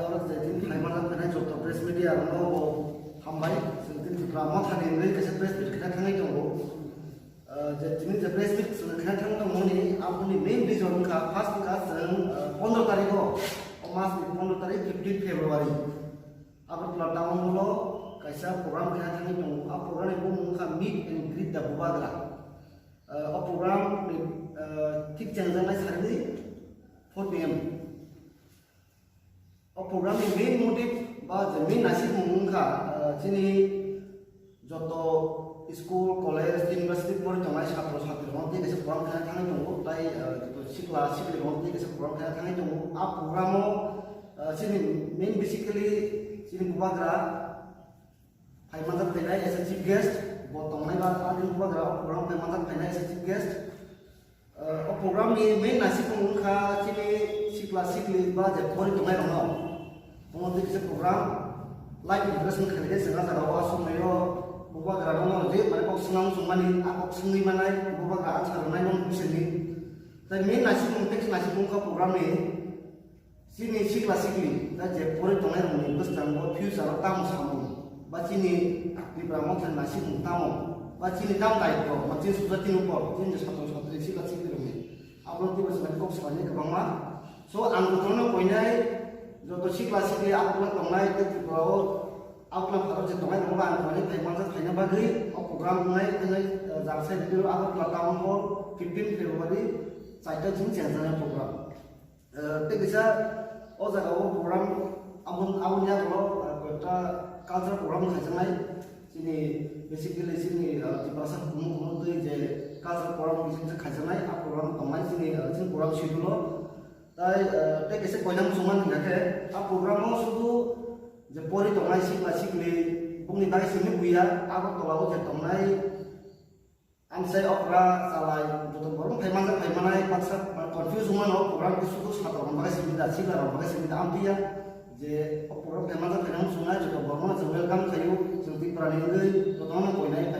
orang jadi Kalimantan kena jodoh press media no hambai jadi drama tadi ini kasih press media kita kena itu jadi ini press media sudah kena kena itu moni aku ni main reason ka first ka 15 तारीख को Mas 15 तारीख 15 Februari aku telah tahu mulu kaisa program kena kena itu program itu muka meet and greet dah buat program tik jangan hari ini 4 PM program ini main motif bahwa main nasib mengungka sini joto school, college, university pun cuma satu nanti kisah program kena tangan tunggu, tapi joto sekolah nanti kisah program kena tangan tunggu. Program sini main basically sini bubagra, hai mantan penai as a chief guest, botong lain ada bubagra program hai mantan penai as a chief guest. Program ini main nasib mengungka sini sekolah bahwa jadi pori tungai orang. Kemudian kita program live impression kerja sengaja kalau asal mayo buat kerana orang mereka senang sumani aku sengi mana buat kerana cara mana orang sini. Tapi main nasi muka program ini sini sekelas ini, dah jadi pori tunai orang bus dan buat view sahaja tamu samu. Baca ini di beramah dan nasi tamu. Baca ini tamu tak itu, macam sudah tinggal ini satu sekelas ini. Upload di bus mereka semuanya ke bawah. So angkutan punya joto sekelas ini aku nak tunai itu kalau aku nak harus tunai orang tunai Kalimantan hanya bagi program tunai jangan itu aku telah tahu mau 15 Februari saya jangan program. Tapi bisa jaga program abunnya kalau kita culture program saya sini basically sini di pasar umum itu je culture program bisa saya program tunai sini program schedule. Tapi kisah koinam suman tidak ke, program sudu jepori tongai sikli bungni bagi sini buya, aku tolak je tongai ansai opera salai, betul baru Kalimantan paksa confuse suman program sudu satu orang bagi sini dah sikla orang bagi sini dah ambil je program Kalimantan sungai juga baru welcome kayu seperti perani itu, betul mana koinai